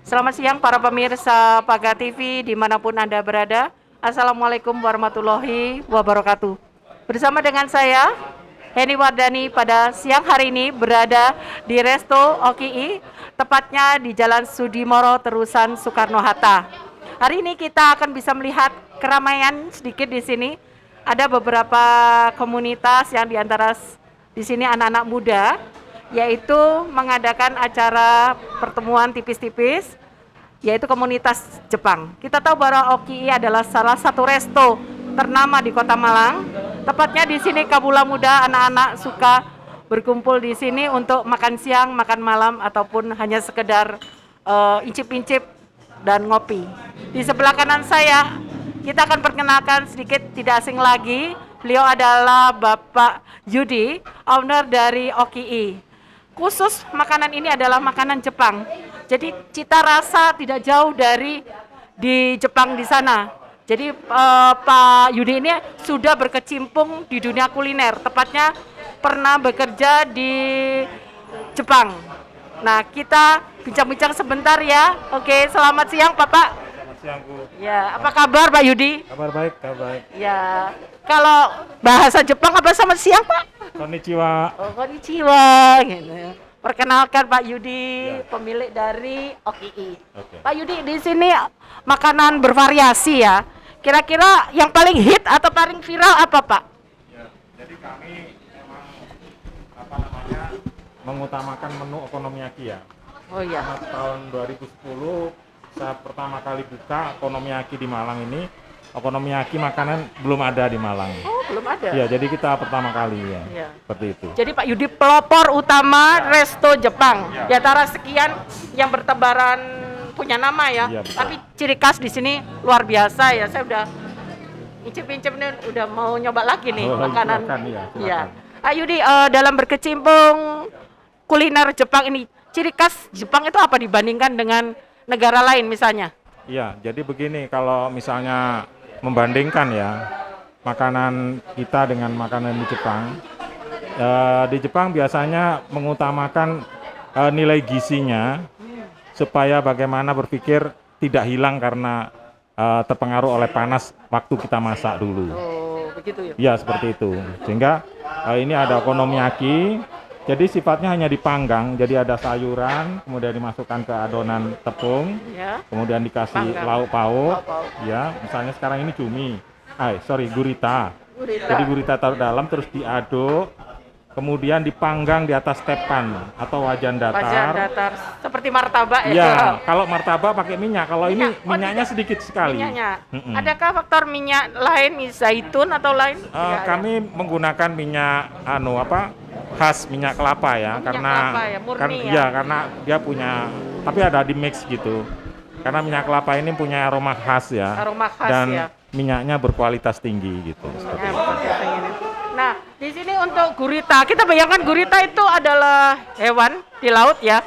Selamat siang para pemirsa Paga TV dimanapun Anda berada. Assalamualaikum warahmatullahi wabarakatuh. Bersama dengan saya, Heni Wardani, pada siang hari ini berada di Resto OKI, tepatnya di Jalan Sudimoro Terusan Soekarno-Hatta. Hari ini kita akan bisa melihat keramaian sedikit di sini. Ada beberapa komunitas yang diantara di sini anak-anak muda, yaitu mengadakan acara pertemuan tipis-tipis, yaitu komunitas Jepang. Kita tahu bahwa OKI adalah salah satu resto ternama di Kota Malang. Tepatnya di sini kabula muda, anak-anak suka berkumpul di sini untuk makan siang, makan malam, ataupun hanya sekedar incip-incip dan ngopi. Di sebelah kanan saya, kita akan perkenalkan sedikit, tidak asing lagi. Beliau adalah Bapak Yudi, owner dari OKI. Khusus makanan ini adalah makanan Jepang. Jadi cita rasa tidak jauh dari di Jepang di sana. Jadi Pak Yudi ini sudah berkecimpung di dunia kuliner. Tepatnya pernah bekerja di Jepang. Nah, kita bincang-bincang sebentar ya. Oke, selamat siang Bapak. Selamat siang, Bu. Ya, apa kabar Pak Yudi? Kabar baik, kabar baik. Ya, kalau bahasa Jepang apa selamat siang Pak? Konnichiwa. Oh, konnichiwa. Gitu. Perkenalkan Pak Yudi, Ya. pemilik dari OKI. Oke. Pak Yudi, di sini makanan bervariasi ya. Kira-kira yang paling hit atau paling viral apa Pak? Ya, jadi kami memang mengutamakan menu okonomiyaki ya. Oh iya. Karena tahun 2010 saat pertama kali buka okonomiyaki di Malang ini, okonomiyaki makanan belum ada di Malang. Oh, belum ada. Iya, jadi kita pertama kali ya. Iya. Seperti itu. Jadi Pak Yudi pelopor utama resto Jepang. Ya. Di antara sekian yang bertebaran punya nama ya. Iya, betul. Tapi ciri khas di sini luar biasa ya. Saya udah incip-incip nih, udah mau nyoba lagi nih Oh, makanan. silakan, iya, silakan. Iya. Pak Yudi, dalam berkecimpung kuliner Jepang ini, ciri khas Jepang itu apa dibandingkan dengan negara lain misalnya? Iya, jadi begini, kalau misalnya membandingkan ya makanan kita dengan makanan di Jepang, di Jepang biasanya mengutamakan nilai gizinya supaya bagaimana berpikir tidak hilang karena terpengaruh oleh panas waktu kita masak dulu. Oh, begitu ya. Ya, seperti itu. Sehingga ini ada okonomiyaki. Jadi sifatnya hanya dipanggang, jadi ada sayuran, kemudian dimasukkan ke adonan tepung, Ya. kemudian dikasih Panggang. lauk pauk, Lauk pauk. ya, misalnya sekarang ini cumi, gurita. Gurita. Jadi gurita taruh dalam, terus diaduk, kemudian dipanggang di atas tepan atau wajan Wajan datar. datar seperti martabak ya. Ya, kalau martabak pakai minyak, kalau ini Minyak. Oh, minyaknya tidak. sedikit sekali. Minyaknya. Mm-mm. Adakah faktor minyak lain, zaitun atau lain? Tidak ada. Kami menggunakan minyak khas minyak kelapa ya, Oh, minyak karena kelapa ya, murni ya. karena dia punya, tapi ada di mix gitu. Karena minyak kelapa ini punya aroma khas ya, Aroma khas dan ya. minyaknya berkualitas tinggi gitu. Seperti Ya, itu. betul, ini. Nah, di sini untuk gurita, kita bayangkan gurita itu adalah hewan di laut ya,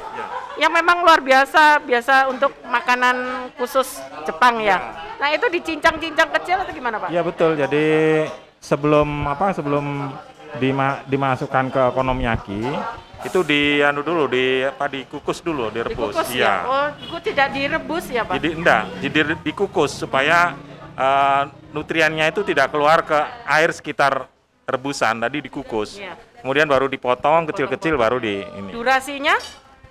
yang memang luar biasa untuk makanan khusus Jepang ya. Nah, itu dicincang-cincang kecil atau gimana Pak? Iya betul. Jadi sebelum dimasukkan ke okonomiyaki itu dikukus dulu, direbus. Dikukus ya? Oh, itu tidak direbus ya Pak? Jadi dikukus supaya nutriennya itu tidak keluar ke air sekitar rebusan. Tadi dikukus. Iya. Kemudian baru dipotong kecil-kecil, baru di ini. Durasinya?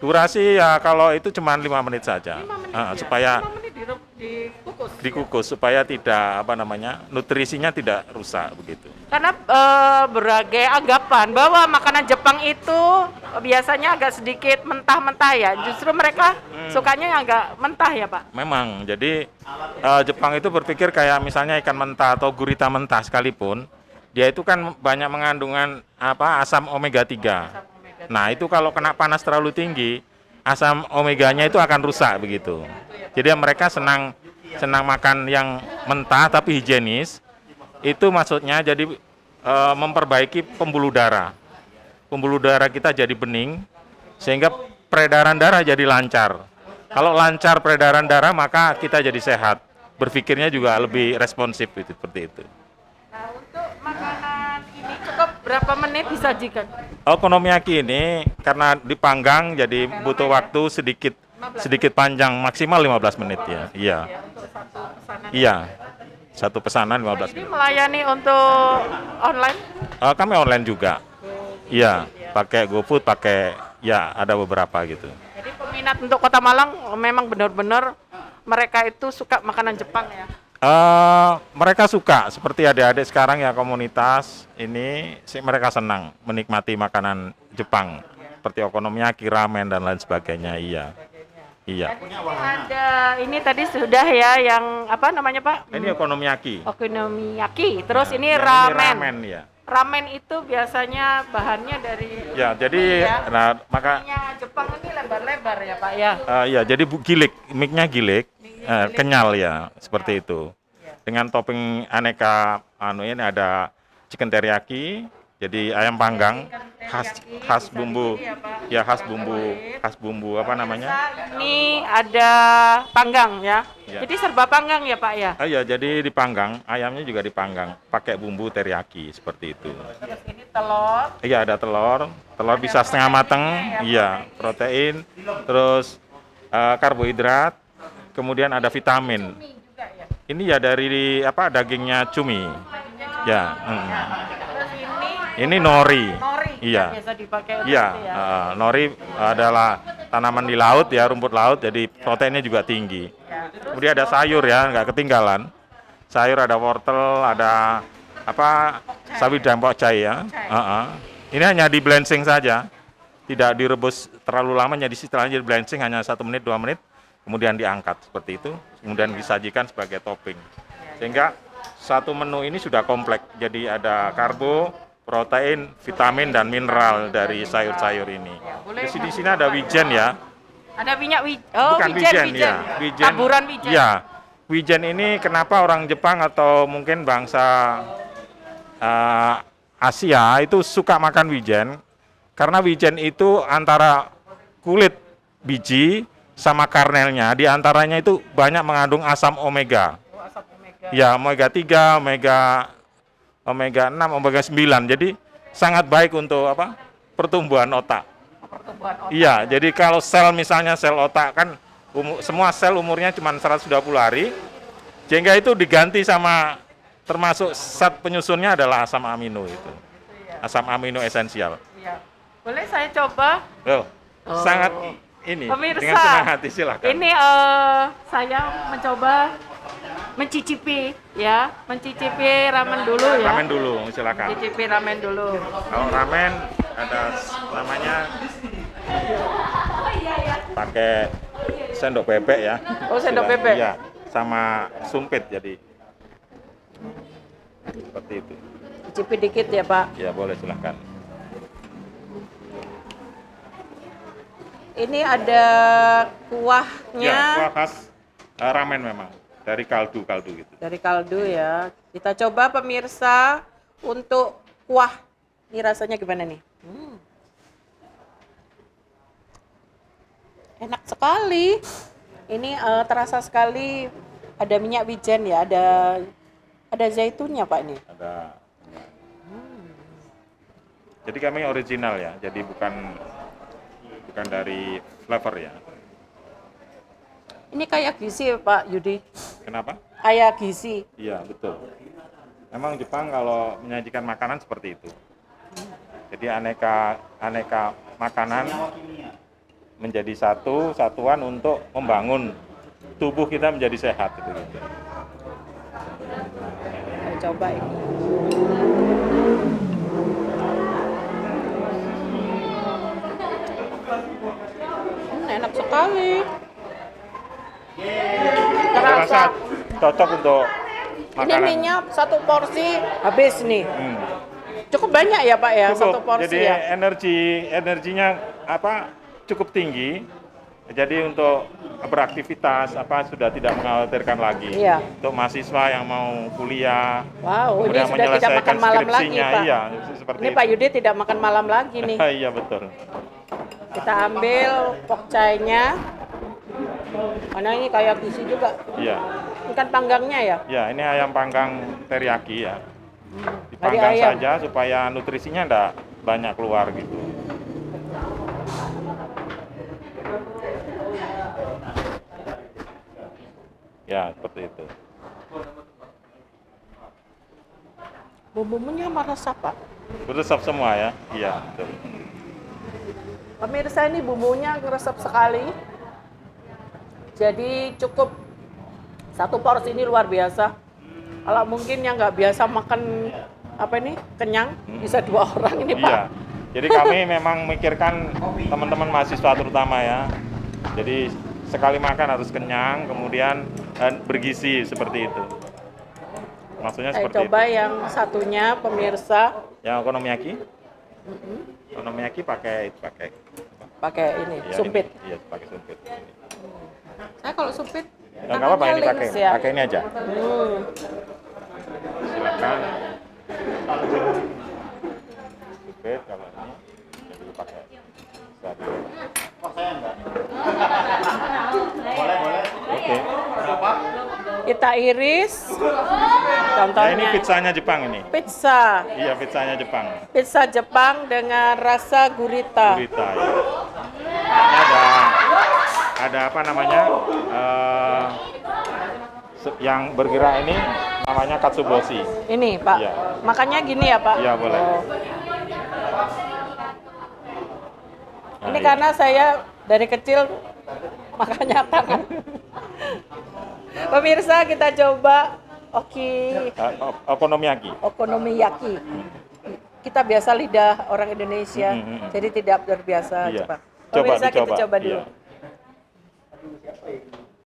Durasi ya kalau itu cuma 5 menit saja. 5 menit ya? Supaya 5 menit dikukus. dikukus supaya tidak nutrisinya tidak rusak begitu. Karena berbagai anggapan bahwa makanan Jepang itu biasanya agak sedikit mentah-mentah ya. Justru mereka sukanya yang agak mentah ya Pak. Memang, jadi Jepang itu berpikir kayak misalnya ikan mentah atau gurita mentah sekalipun, dia itu kan banyak mengandungan asam omega 3. Nah, itu kalau kena panas terlalu tinggi, asam omeganya itu akan rusak begitu. Jadi mereka senang makan yang mentah tapi higienis. Itu maksudnya jadi memperbaiki pembuluh darah. Pembuluh darah kita jadi bening sehingga peredaran darah jadi lancar. Kalau lancar peredaran darah maka kita jadi sehat. Berpikirnya juga lebih responsif seperti itu. Nah, untuk makanan ini cukup berapa menit disajikan? Okonomiyaki ini karena dipanggang jadi butuh waktu sedikit sedikit panjang, maksimal 15 menit ya. Iya. Ya, untuk satu pesanan. Iya. Satu pesanan 15 Ini menit. melayani untuk online? Kami online juga. Iya, pakai GoFood, pakai ya ada beberapa gitu. Jadi peminat untuk Kota Malang memang benar-benar mereka itu suka makanan Jepang ya. Mereka suka, seperti adik-adik sekarang ya komunitas ini, mereka senang menikmati makanan Jepang seperti okonomiyaki, ramen dan lain sebagainya. Iya, iya. Ada ini tadi sudah ya yang apa namanya Pak? Ini okonomiyaki. Okonomiyaki. Terus ini Ya, ramen. Ini ramen ya. Ramen itu biasanya bahannya dari Ya, jadi ya. nah maka Minyak Jepang ini lebar-lebar ya Pak ya. iya, jadi gilik, mic-nya gilik, kenyal ya, seperti itu. Dengan topping aneka ini ada chicken teriyaki, jadi ayam panggang khas bumbu ya, khas bumbu apa namanya? Ini ada panggang ya. Ya. Jadi serba panggang ya Pak ya. Iya, jadi dipanggang, ayamnya juga dipanggang pakai bumbu teriyaki seperti itu. Terus ini telur. Iya, ada telur bisa setengah mateng, iya, protein, terus karbohidrat, kemudian ada vitamin. Ini ya dari apa dagingnya cumi. Ya. Terus Ini nori. nori. Iya. Yang biasa dipakai untuk Iya, itu ya. nori adalah tanaman di laut ya, rumput laut, jadi proteinnya juga tinggi. Kemudian ada sayur ya, nggak ketinggalan. Sayur ada wortel, ada apa sawi dan pokcai ya. Ini hanya di blanching saja, tidak direbus terlalu lama, jadi setelahnya di blanching hanya 1 menit 2 menit, kemudian diangkat seperti itu, kemudian disajikan sebagai topping. Sehingga satu menu ini sudah kompleks, jadi ada karbo, protein, vitamin dan mineral dari sayur-sayur ini. Di sini ada wijen ya. Ada minyak Bukan wijen ya, wijen. Taburan wijen. Ya, wijen ini kenapa orang Jepang atau mungkin bangsa Asia itu suka makan wijen? Karena wijen itu antara kulit biji sama karnelnya, di antaranya itu banyak mengandung asam omega. Asam omega. Ya, omega 3, omega 6, omega 9. Jadi sangat baik untuk apa? Pertumbuhan otak. Pertumbuhan otak. Iya, jadi kalau sel misalnya sel otak kan semua sel umurnya cuma 120 hari. Sehingga itu diganti sama termasuk zat penyusunnya adalah asam amino itu. Asam amino esensial. Iya. Boleh saya coba? Sangat ini Pemirsa, dengan senang hati silakan. Ini saya mencoba mencicipi ya, mencicipi ramen dulu ya. Ramen dulu, silakan. Mencicipi ramen dulu. Kalau ramen ada namanya pakai sendok bebek ya. Oh, sendok bebek. Iya, sama sumpit jadi seperti itu. Cicipi dikit ya Pak. Ya boleh silahkan. Ini ada kuahnya. Ya, kuah khas ramen memang dari kaldu gitu. Dari kaldu ya. Kita coba pemirsa untuk kuah. Ini rasanya gimana nih? Enak sekali. Ini terasa sekali ada minyak wijen ya, ada zaitunnya Pak nih. Ada. Jadi kami original ya, jadi bukan dari flavor ya. Ini kayak gizi Pak Yudi. Kenapa? Kayak gizi. Iya, betul. Memang Jepang kalau menyajikan makanan seperti itu. Jadi aneka makanan menjadi satuan untuk membangun tubuh kita menjadi sehat gitu. Saya coba ini. Enak sekali. Saya rasa cocok untuk Ini makanan. minyak satu porsi habis nih. Cukup banyak ya Pak ya, Cukup. satu porsi Jadi ya. energinya cukup tinggi. Jadi untuk beraktivitas sudah tidak mengkhawatirkan lagi. Iya. Untuk mahasiswa yang mau kuliah, Wow, ini kemudian sudah tidak menyelesaikan makan malam lagi skripsinya, Pak. iya, seperti Ini itu. Pak Yudi tidak makan malam lagi nih. Iya betul. Kita ambil pokcainya. Mana ini kayak gizi juga. Iya. Ini kan panggangnya ya. Ya, ini ayam panggang teriyaki ya. Dari Dipanggang ayam. saja supaya nutrisinya enggak banyak keluar gitu. Ya, seperti itu. Bumbunya meresap, Pak. Beresap semua ya? Iya, betul. Pemirsa, ini bumbunya meresap sekali. Jadi cukup satu porsi ini luar biasa. Kalau mungkin yang nggak biasa makan apa ini kenyang, bisa 2 orang ini, Pak. Iya. Jadi kami memang memikirkan teman-teman mahasiswa terutama ya. Jadi sekali makan harus kenyang, kemudian bergizi seperti itu. Maksudnya Saya seperti coba itu. yang satunya, pemirsa, Yang okonomiyaki? Okonomiyaki pakai pakai ini, ya, sumpit. Ini, iya, pakai sumpit. Saya kalau sumpit, Ya, nggak apa-apa, ini tangannya pakai, lins ya. pakai ini aja. Silakan. Sumpit kalau ini, jadi pakai satu. Oke. Kita iris. Nah, Contohnya ini pizzanya Jepang ini. pizza. Iya, pizzanya Jepang. Pizza Jepang dengan rasa gurita. Gurita ya. Ini ada apa namanya? Yang bergerak ini namanya katsuboshi. Ini, Pak. Iya. Makanya gini ya, Pak. Iya, boleh. Oh. Nah, Ini iya. karena saya dari kecil makanya tangan. Pemirsa, kita coba Okonomiyaki. okonomiyaki. Kita biasa lidah orang Indonesia, jadi tidak terbiasa Iya. Jepang. Coba Pemirsa, kita dicoba. coba dulu. Iya.